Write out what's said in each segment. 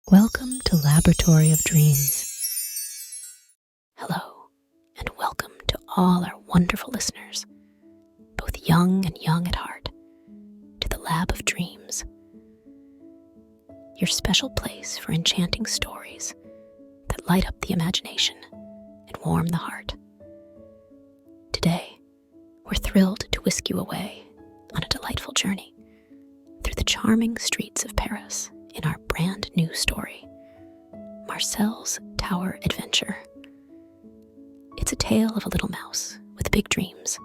Welcome to Laboratory of Dreams. Hello, and welcome to all our wonderful listeners, both young and young at heart, to the Lab of Dreams, your special place for enchanting stories that light up the imagination and warm the heart. Today, we're thrilled to whisk you away on a delightful journey through the charming streets of Paris in our brand new story, Marcel's Tower Adventure. It's a tale of a little mouse with big dreams,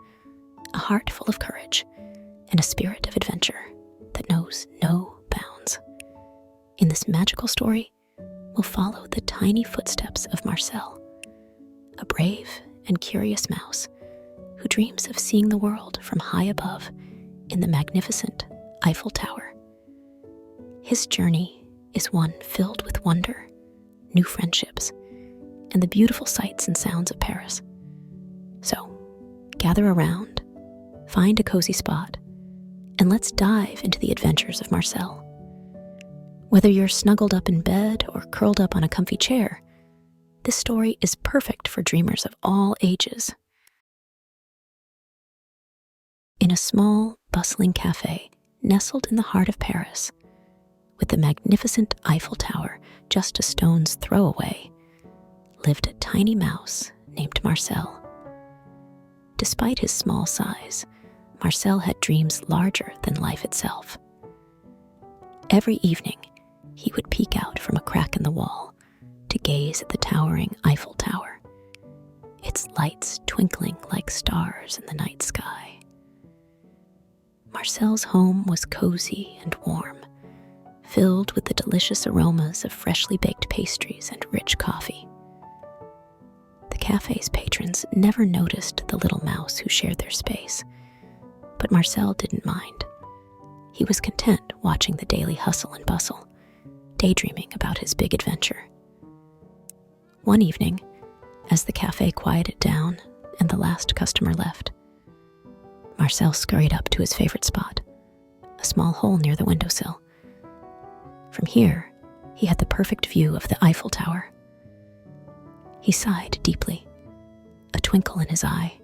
a heart full of courage, and a spirit of adventure that knows no bounds. In this magical story, we'll follow the tiny footsteps of Marcel, a brave and curious mouse who dreams of seeing the world from high above in the magnificent Eiffel Tower. His journey is one filled with wonder, new friendships, and the beautiful sights and sounds of Paris. So, gather around, find a cozy spot, and let's dive into the adventures of Marcel. Whether you're snuggled up in bed or curled up on a comfy chair, this story is perfect for dreamers of all ages. In a small, bustling café nestled in the heart of Paris, with the magnificent Eiffel Tower just a stone's throw away, lived a tiny mouse named Marcel. Despite his small size, Marcel had dreams larger than life itself. Every evening, he would peek out from a crack in the wall to gaze at the towering Eiffel Tower, its lights twinkling like stars in the night sky. Marcel's home was cozy and warm, filled with the delicious aromas of freshly baked pastries and rich coffee. The cafe's patrons never noticed the little mouse who shared their space, but Marcel didn't mind. He was content watching the daily hustle and bustle, daydreaming about his big adventure. One evening, as the cafe quieted down and the last customer left, Marcel scurried up to his favorite spot, a small hole near the windowsill. From here, he had the perfect view of the Eiffel Tower. He sighed deeply, a twinkle in his eye.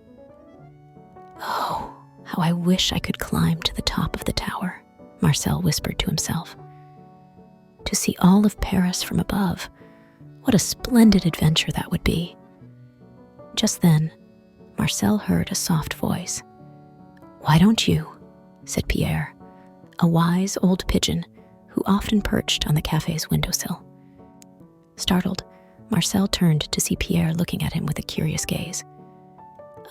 "Oh, how I wish I could climb to the top of the tower," Marcel whispered to himself. "To see all of Paris from above, what a splendid adventure that would be." Just then, Marcel heard a soft voice. "Why don't you?" said Pierre, a wise old pigeon who often perched on the cafe's windowsill. Startled, Marcel turned to see Pierre looking at him with a curious gaze.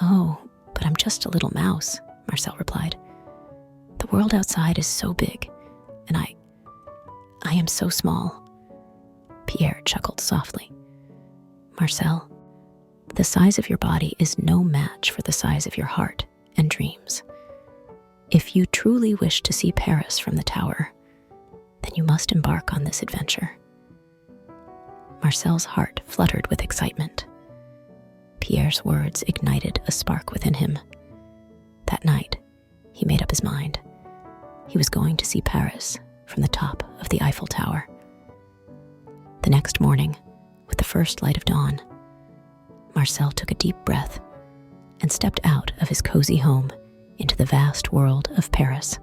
"Oh, but I'm just a little mouse," Marcel replied. "The world outside is so big, and I am so small." Pierre chuckled softly. "Marcel, the size of your body is no match for the size of your heart and dreams. If you truly wish to see Paris from the tower, then you must embark on this adventure." Marcel's heart fluttered with excitement. Pierre's words ignited a spark within him. That night, he made up his mind. He was going to see Paris from the top of the Eiffel Tower. The next morning, with the first light of dawn, Marcel took a deep breath and stepped out of his cozy home into the vast world of Paris.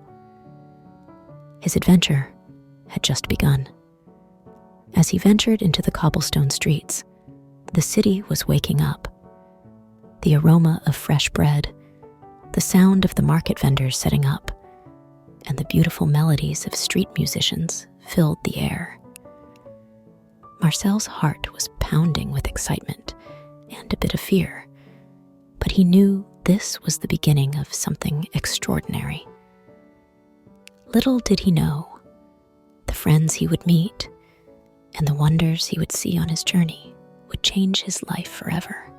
His adventure had just begun. As he ventured into the cobblestone streets, the city was waking up. The aroma of fresh bread, the sound of the market vendors setting up, and the beautiful melodies of street musicians filled the air. Marcel's heart was pounding with excitement and a bit of fear, but he knew this was the beginning of something extraordinary. Little did he know, the friends he would meet and the wonders he would see on his journey would change his life forever.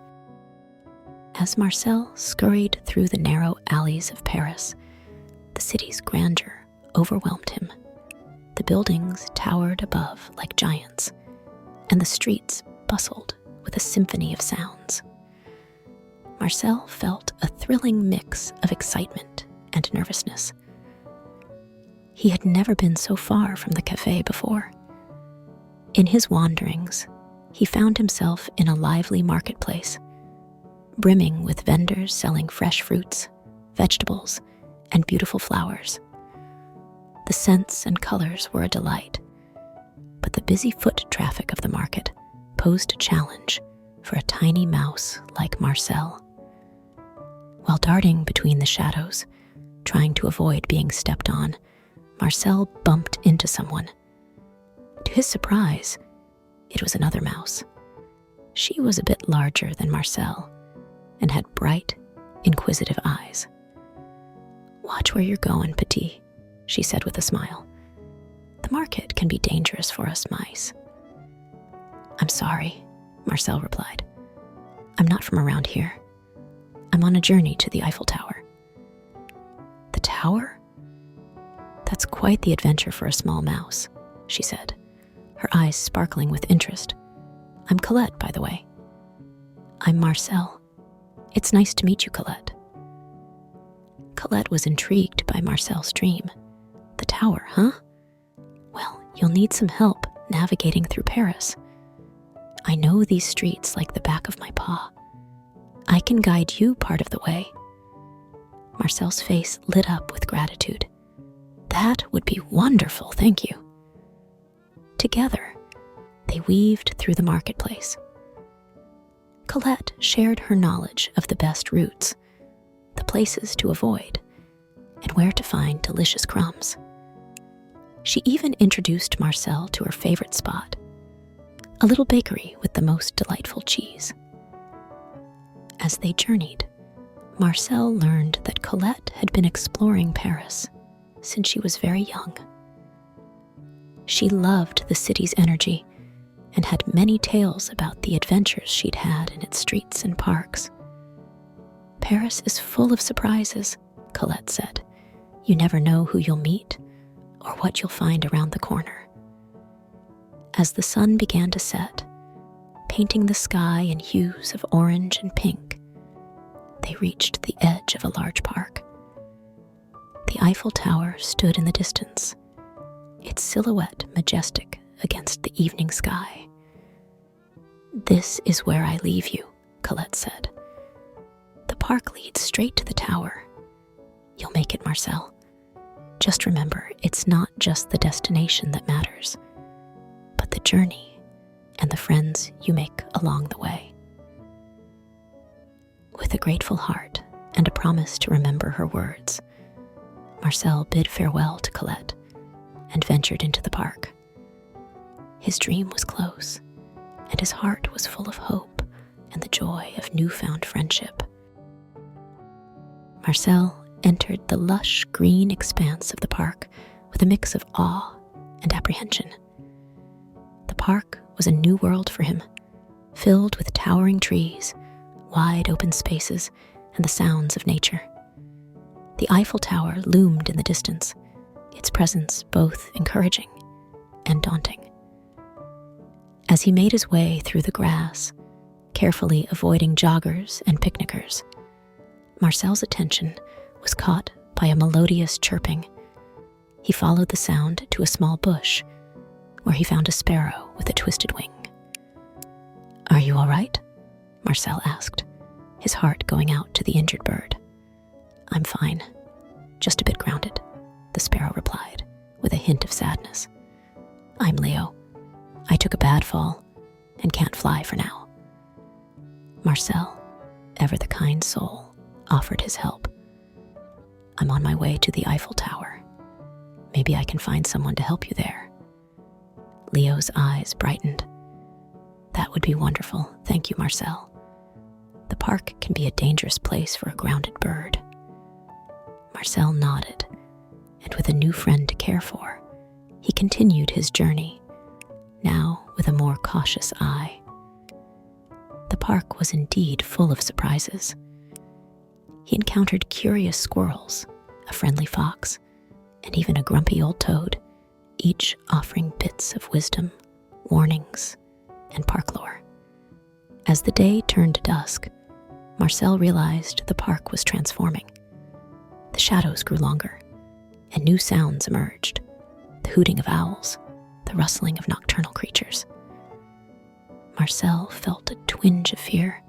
As Marcel scurried through the narrow alleys of Paris, the city's grandeur overwhelmed him. The buildings towered above like giants, and the streets bustled with a symphony of sounds. Marcel felt a thrilling mix of excitement and nervousness. He had never been so far from the café before. In his wanderings, he found himself in a lively marketplace, brimming with vendors selling fresh fruits, vegetables, and beautiful flowers. The scents and colors were a delight, but the busy foot traffic of the market posed a challenge for a tiny mouse like Marcel. While darting between the shadows, trying to avoid being stepped on, Marcel bumped into someone. To his surprise, it was another mouse. She was a bit larger than Marcel and had bright, inquisitive eyes. "Watch where you're going, Petit," she said with a smile. "The market can be dangerous for us mice." "I'm sorry," Marcel replied. "I'm not from around here. I'm on a journey to the Eiffel Tower." "The tower? That's quite the adventure for a small mouse," she said, her eyes sparkling with interest. "I'm Colette, by the way." "I'm Marcel. It's nice to meet you, Colette." Colette was intrigued by Marcel's dream. "The tower, huh? Well, you'll need some help navigating through Paris. I know these streets like the back of my paw. I can guide you part of the way." Marcel's face lit up with gratitude. "That would be wonderful, thank you." Together, they weaved through the marketplace. Colette shared her knowledge of the best routes, the places to avoid, and where to find delicious crumbs. She even introduced Marcel to her favorite spot, a little bakery with the most delightful cheese. As they journeyed, Marcel learned that Colette had been exploring Paris since she was very young. She loved the city's energy and had many tales about the adventures she'd had in its streets and parks. "Paris is full of surprises," Colette said. "You never know who you'll meet or what you'll find around the corner." As the sun began to set, painting the sky in hues of orange and pink, they reached the edge of a large park. The Eiffel Tower stood in the distance, its silhouette majestic against the evening sky. "This is where I leave you," Colette said. "The park leads straight to the tower. You'll make it, Marcel. Just remember, it's not just the destination that matters, but the journey and the friends you make along the way." With a grateful heart and a promise to remember her words, Marcel bid farewell to Colette and ventured into the park. His dream was close, and his heart was full of hope and the joy of newfound friendship. Marcel entered the lush green expanse of the park with a mix of awe and apprehension. The park was a new world for him, filled with towering trees, wide open spaces, and the sounds of nature. The Eiffel Tower loomed in the distance, its presence both encouraging and daunting. As he made his way through the grass, carefully avoiding joggers and picnickers, Marcel's attention was caught by a melodious chirping. He followed the sound to a small bush, where he found a sparrow with a twisted wing. "Are you all right?" Marcel asked, his heart going out to the injured bird. "I'm fine, just a bit grounded," the sparrow replied, with a hint of sadness. "I'm Leo. I took a bad fall and can't fly for now." Marcel, ever the kind soul, offered his help. "I'm on my way to the Eiffel Tower. Maybe I can find someone to help you there." Leo's eyes brightened. "That would be wonderful, thank you, Marcel. The park can be a dangerous place for a grounded bird." Marcel nodded, and with a new friend to care for, he continued his journey, now with a more cautious eye. The park was indeed full of surprises. He encountered curious squirrels, a friendly fox, and even a grumpy old toad, each offering bits of wisdom, warnings, and park lore. As the day turned to dusk, Marcel realized the park was transforming. The shadows grew longer, and new sounds emerged: the hooting of owls, the rustling of nocturnal creatures. Marcel felt a twinge of fear,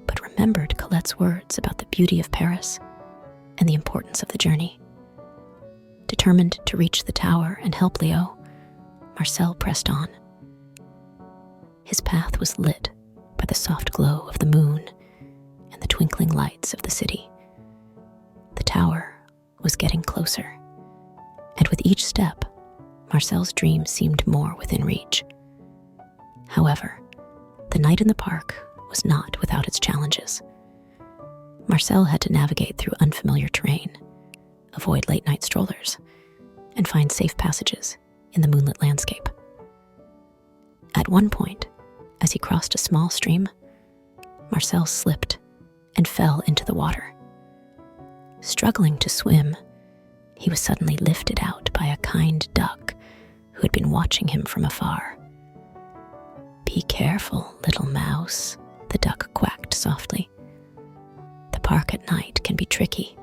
but remembered Colette's words about the beauty of Paris and the importance of the journey. Determined to reach the tower and help Leo, Marcel pressed on. His path was lit by the soft glow of the moon and the twinkling lights of the city. The tower was getting closer, and with each step, Marcel's dream seemed more within reach. However, the night in the park was not without its challenges. Marcel had to navigate through unfamiliar terrain, avoid late-night strollers, and find safe passages in the moonlit landscape. At one point, as he crossed a small stream, Marcel slipped and fell into the water. Struggling to swim, he was suddenly lifted out by a kind duck who had been watching him from afar. "Be careful, little mouse," the duck quacked softly. "The park at night can be tricky,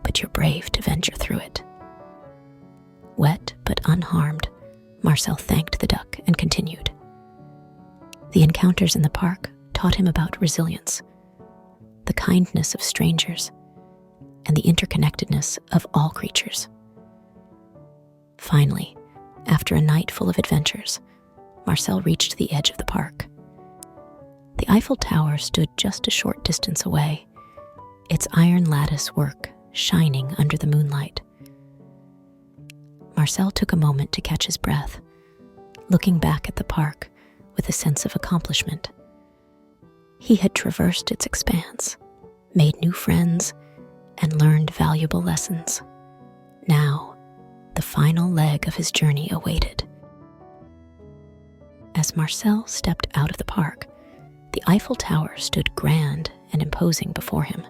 but you're brave to venture through it." Wet but unharmed, Marcel thanked the duck and continued. The encounters in the park taught him about resilience, the kindness of strangers, and the interconnectedness of all creatures. Finally, after a night full of adventures, Marcel reached the edge of the park. The Eiffel Tower stood just a short distance away, its iron lattice work shining under the moonlight. Marcel took a moment to catch his breath, looking back at the park with a sense of accomplishment. He had traversed its expanse, made new friends, and learned valuable lessons. Now, the final leg of his journey awaited. As Marcel stepped out of the park, the Eiffel Tower stood grand and imposing before him,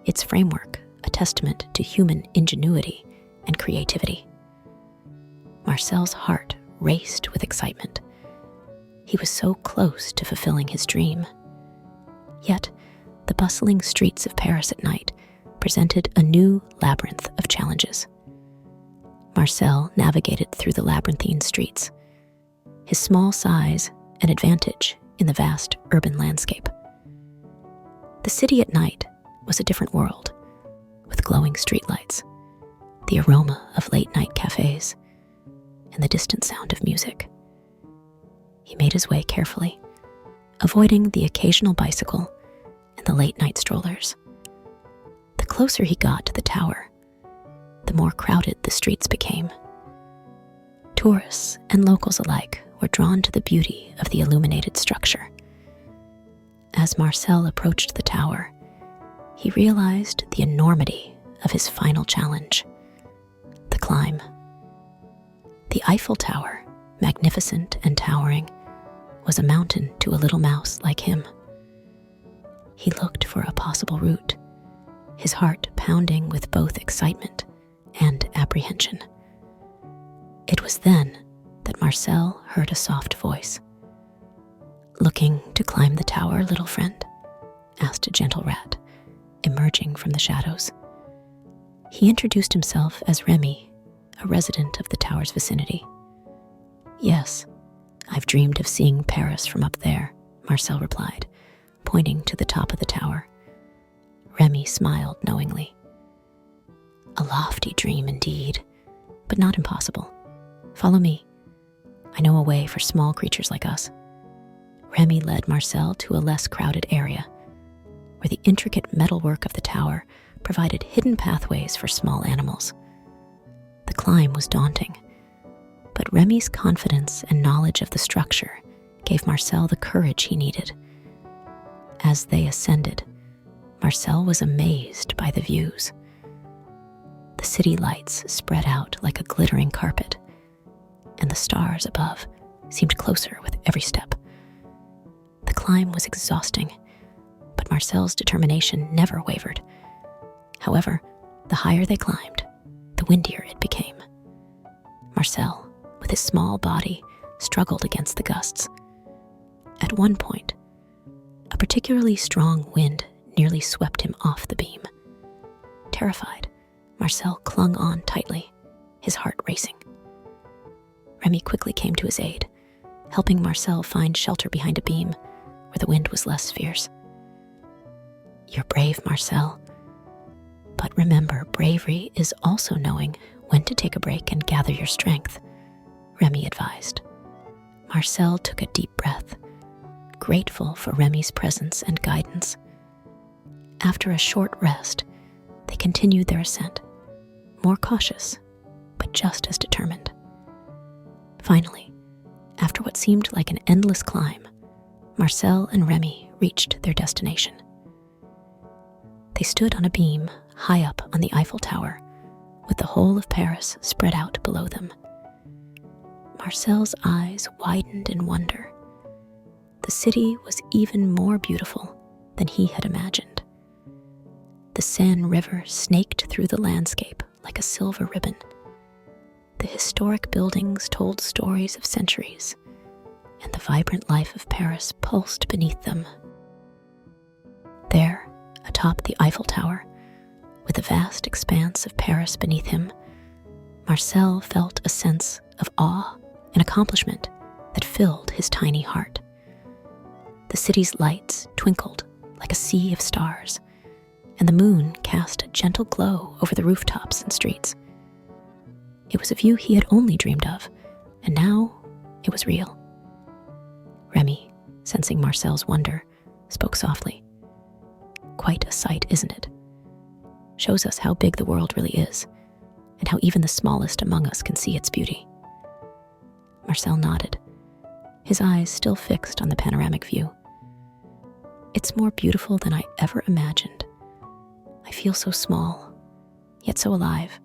its framework a testament to human ingenuity and creativity. Marcel's heart raced with excitement. He was so close to fulfilling his dream. Yet, the bustling streets of Paris at night presented a new labyrinth of challenges. Marcel navigated through the labyrinthine streets, his small size an advantage in the vast urban landscape. The city at night was a different world, with glowing streetlights, the aroma of late-night cafes, and the distant sound of music. He made his way carefully, avoiding the occasional bicycle and the late-night strollers. The closer he got to the tower, the more crowded the streets became. Tourists and locals alike were drawn to the beauty of the illuminated structure. As Marcel approached the tower, he realized the enormity of his final challenge, the climb. The Eiffel Tower, magnificent and towering, was a mountain to a little mouse like him. He looked for a possible route, his heart pounding with both excitement and apprehension. It was then that Marcel heard a soft voice. "Looking to climb the tower, little friend?" asked a gentle rat, emerging from the shadows. He introduced himself as Remy, a resident of the tower's vicinity. "Yes, I've dreamed of seeing Paris from up there," Marcel replied, pointing to the top of the tower. Remy smiled knowingly. "A lofty dream indeed, but not impossible. Follow me. I know a way for small creatures like us." Remy led Marcel to a less crowded area, where the intricate metalwork of the tower provided hidden pathways for small animals. The climb was daunting, but Remy's confidence and knowledge of the structure gave Marcel the courage he needed. As they ascended, Marcel was amazed by the views. The city lights spread out like a glittering carpet, and the stars above seemed closer with every step. The climb was exhausting, but Marcel's determination never wavered. However, the higher they climbed, the windier it became. Marcel, with his small body, struggled against the gusts. At one point, a particularly strong wind nearly swept him off the beam. Terrified, Marcel clung on tightly, his heart racing. Remy quickly came to his aid, helping Marcel find shelter behind a beam where the wind was less fierce. "You're brave, Marcel. But remember, bravery is also knowing when to take a break and gather your strength," Remy advised. Marcel took a deep breath, grateful for Remy's presence and guidance. After a short rest, they continued their ascent, more cautious, but just as determined. Finally, after what seemed like an endless climb, Marcel and Remy reached their destination. They stood on a beam high up on the Eiffel Tower, with the whole of Paris spread out below them. Marcel's eyes widened in wonder. The city was even more beautiful than he had imagined. The Seine River snaked through the landscape like a silver ribbon. The historic buildings told stories of centuries, and the vibrant life of Paris pulsed beneath them. There, atop the Eiffel Tower, with the vast expanse of Paris beneath him, Marcel felt a sense of awe and accomplishment that filled his tiny heart. The city's lights twinkled like a sea of stars, and the moon cast a gentle glow over the rooftops and streets. It was a view he had only dreamed of, and now it was real. Remy, sensing Marcel's wonder, spoke softly. "Quite a sight, isn't it? Shows us how big the world really is, and how even the smallest among us can see its beauty." Marcel nodded, his eyes still fixed on the panoramic view. "It's more beautiful than I ever imagined. I feel so small, yet so alive."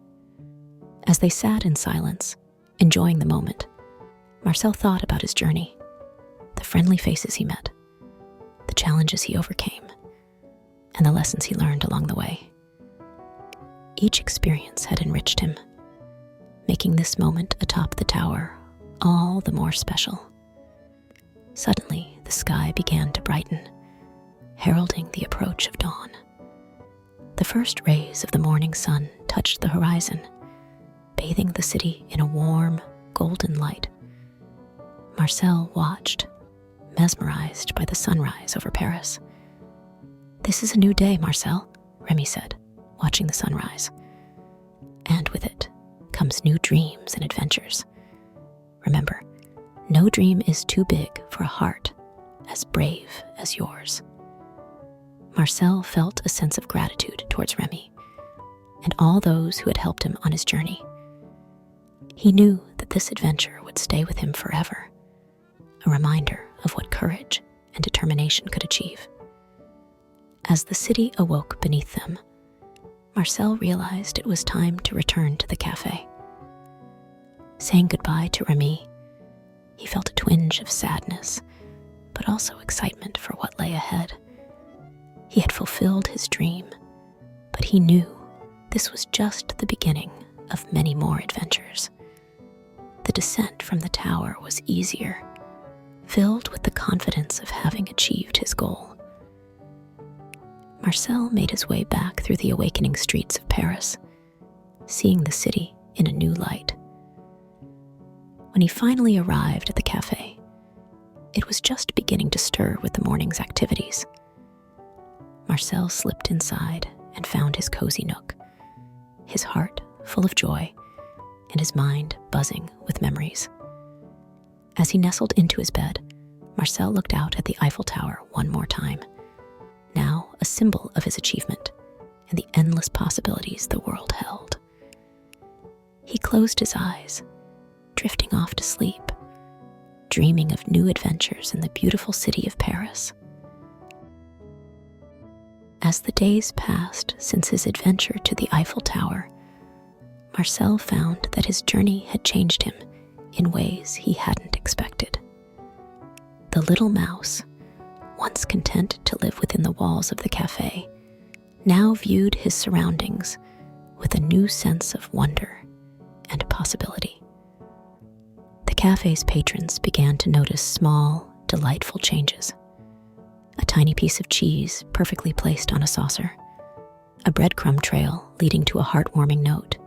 As they sat in silence, enjoying the moment, Marcel thought about his journey, the friendly faces he met, the challenges he overcame, and the lessons he learned along the way. Each experience had enriched him, making this moment atop the tower all the more special. Suddenly, the sky began to brighten, heralding the approach of dawn. The first rays of the morning sun touched the horizon, bathing the city in a warm, golden light. Marcel watched, mesmerized by the sunrise over Paris. "This is a new day, Marcel," Remy said, watching the sunrise. "And with it comes new dreams and adventures. Remember, no dream is too big for a heart as brave as yours." Marcel felt a sense of gratitude towards Remy and all those who had helped him on his journey. He knew that this adventure would stay with him forever, a reminder of what courage and determination could achieve. As the city awoke beneath them, Marcel realized it was time to return to the café. Saying goodbye to Remy, he felt a twinge of sadness, but also excitement for what lay ahead. He had fulfilled his dream, but he knew this was just the beginning of many more adventures. The descent from the tower was easier, filled with the confidence of having achieved his goal. Marcel made his way back through the awakening streets of Paris, seeing the city in a new light. When he finally arrived at the café, it was just beginning to stir with the morning's activities. Marcel slipped inside and found his cozy nook, his heart full of joy and his mind buzzing with memories. As he nestled into his bed, Marcel looked out at the Eiffel Tower one more time, now a symbol of his achievement and the endless possibilities the world held. He closed his eyes, drifting off to sleep, dreaming of new adventures in the beautiful city of Paris. As the days passed since his adventure to the Eiffel Tower, Marcel found that his journey had changed him in ways he hadn't expected. The little mouse, once content to live within the walls of the café, now viewed his surroundings with a new sense of wonder and possibility. The café's patrons began to notice small, delightful changes. A tiny piece of cheese perfectly placed on a saucer, a breadcrumb trail leading to a heartwarming note,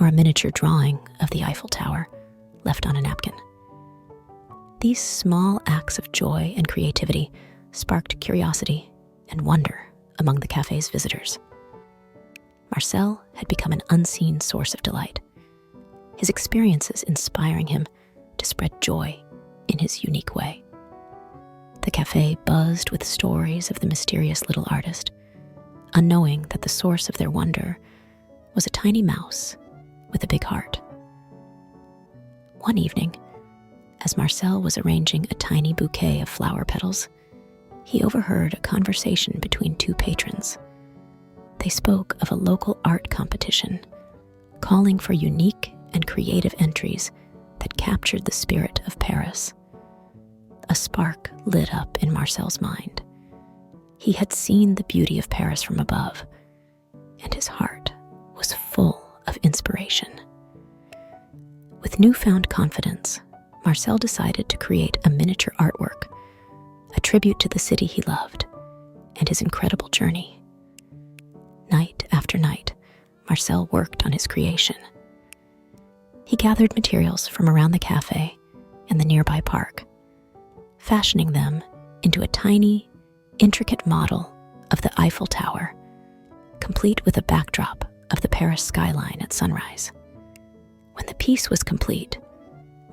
or a miniature drawing of the Eiffel Tower left on a napkin. These small acts of joy and creativity sparked curiosity and wonder among the cafe's visitors. Marcel had become an unseen source of delight, his experiences inspiring him to spread joy in his unique way. The cafe buzzed with stories of the mysterious little artist, unknowing that the source of their wonder was a tiny mouse with a big heart. One evening, as Marcel was arranging a tiny bouquet of flower petals, he overheard a conversation between two patrons. They spoke of a local art competition, calling for unique and creative entries that captured the spirit of Paris. A spark lit up in Marcel's mind. He had seen the beauty of Paris from above, and his heart was full of inspiration. With newfound confidence, Marcel decided to create a miniature artwork, a tribute to the city he loved and his incredible journey. Night after night, Marcel worked on his creation. He gathered materials from around the cafe and the nearby park, fashioning them into a tiny, intricate model of the Eiffel Tower, complete with a backdrop of the Paris skyline at sunrise. When the piece was complete,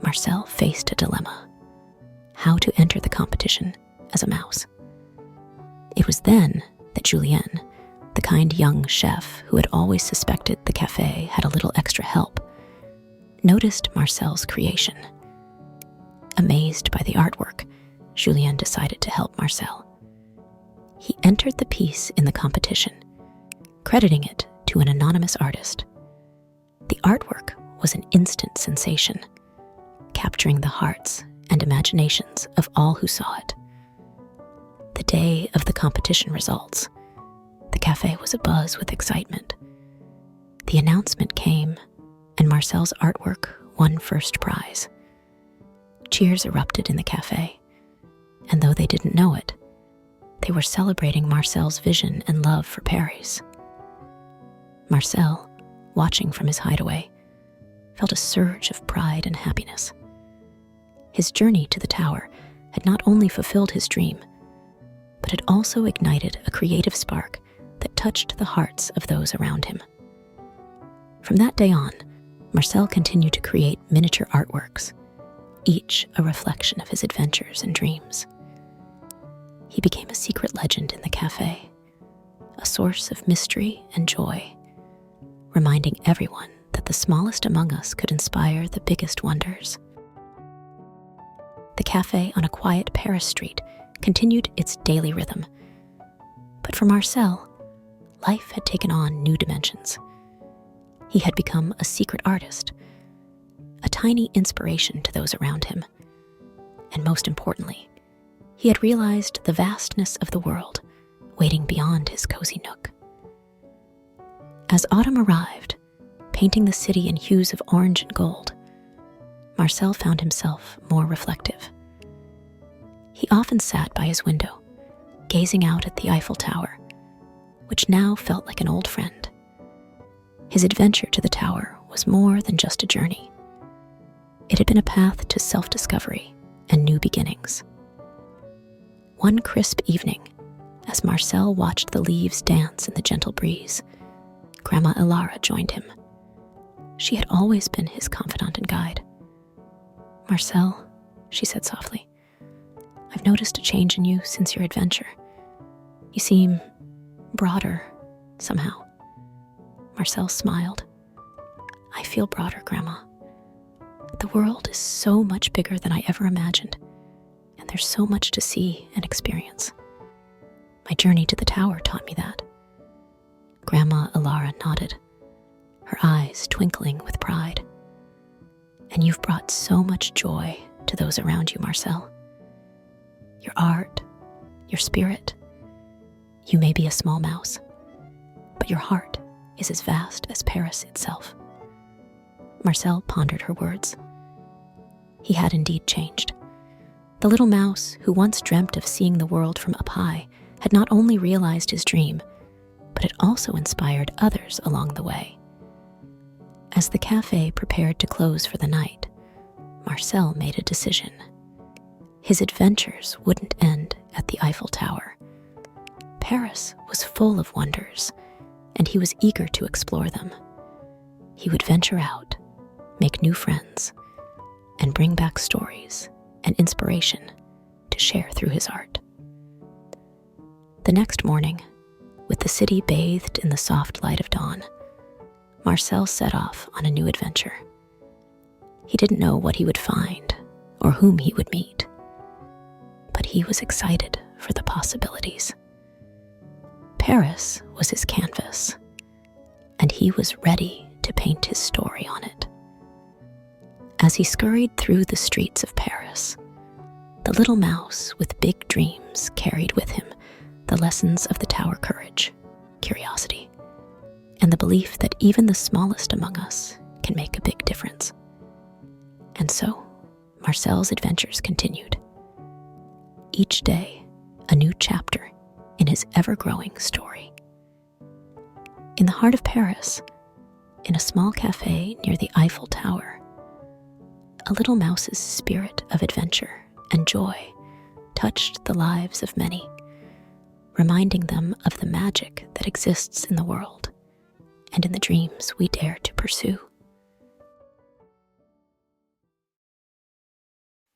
Marcel faced a dilemma: how to enter the competition as a mouse. It was then that Julien, the kind young chef who had always suspected the cafe had a little extra help, noticed Marcel's creation. Amazed by the artwork, Julien decided to help Marcel. He entered the piece in the competition, crediting it to an anonymous artist. The artwork was an instant sensation, capturing the hearts and imaginations of all who saw it. The day of the competition results, the cafe was abuzz with excitement. The announcement came, and Marcel's artwork won first prize. Cheers erupted in the cafe, and though they didn't know it, they were celebrating Marcel's vision and love for Paris. Marcel, watching from his hideaway, felt a surge of pride and happiness. His journey to the tower had not only fulfilled his dream, but had also ignited a creative spark that touched the hearts of those around him. From that day on, Marcel continued to create miniature artworks, each a reflection of his adventures and dreams. He became a secret legend in the cafe, a source of mystery and joy, reminding everyone that the smallest among us could inspire the biggest wonders. The cafe on a quiet Paris street continued its daily rhythm. But for Marcel, life had taken on new dimensions. He had become a secret artist, a tiny inspiration to those around him. And most importantly, he had realized the vastness of the world waiting beyond his cozy nook. As autumn arrived, painting the city in hues of orange and gold, Marcel found himself more reflective. He often sat by his window, gazing out at the Eiffel Tower, which now felt like an old friend. His adventure to the tower was more than just a journey. It had been a path to self-discovery and new beginnings. One crisp evening, as Marcel watched the leaves dance in the gentle breeze, Grandma Elara joined him. She had always been his confidant and guide. "Marcel," she said softly, "I've noticed a change in you since your adventure. You seem broader, somehow." Marcel smiled. "I feel broader, Grandma. The world is so much bigger than I ever imagined, and there's so much to see and experience. My journey to the tower taught me that." Grandma Elara nodded, her eyes twinkling with pride. "And you've brought so much joy to those around you, Marcel. Your art, your spirit. You may be a small mouse, but your heart is as vast as Paris itself." Marcel pondered her words. He had indeed changed. The little mouse who once dreamt of seeing the world from up high had not only realized his dream, but it also inspired others along the way. As the cafe prepared to close for the night, Marcel made a decision. his adventures wouldn't end at the Eiffel Tower. Paris was full of wonders, and he was eager to explore them. He would venture out, make new friends, and bring back stories and inspiration to share through his art. The next morning, with the city bathed in the soft light of dawn, Marcel set off on a new adventure. He didn't know what he would find or whom he would meet, but he was excited for the possibilities. Paris was his canvas, and he was ready to paint his story on it. As he scurried through the streets of Paris, the little mouse with big dreams carried with him the lessons of the tower: courage, curiosity, and the belief that even the smallest among us can make a big difference. And so, Marcel's adventures continued. Each day, a new chapter in his ever-growing story. In the heart of Paris, in a small café near the Eiffel Tower, a little mouse's spirit of adventure and joy touched the lives of many, reminding them of the magic that exists in the world and in the dreams we dare to pursue.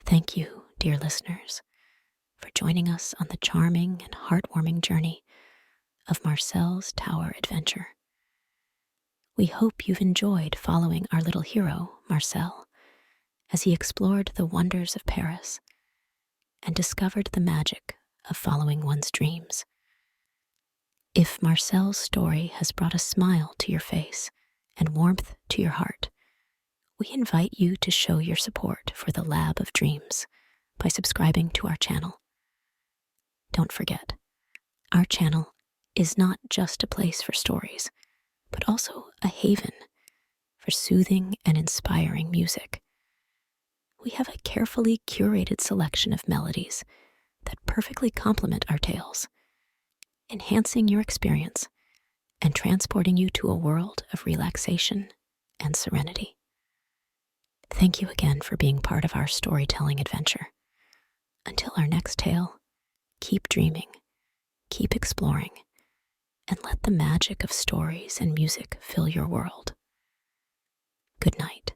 Thank you, dear listeners, for joining us on the charming and heartwarming journey of Marcel's Tower adventure. We hope you've enjoyed following our little hero, Marcel, as he explored the wonders of Paris and discovered the magic of following one's dreams. If Marcel's story has brought a smile to your face and warmth to your heart, we invite you to show your support for the Lab of Dreams by subscribing to our channel. Don't forget, our channel is not just a place for stories, but also a haven for soothing and inspiring music. We have a carefully curated selection of melodies that perfectly complement our tales, enhancing your experience and transporting you to a world of relaxation and serenity. Thank you again for being part of our storytelling adventure. Until our next tale, keep dreaming, keep exploring, and let the magic of stories and music fill your world. Good night.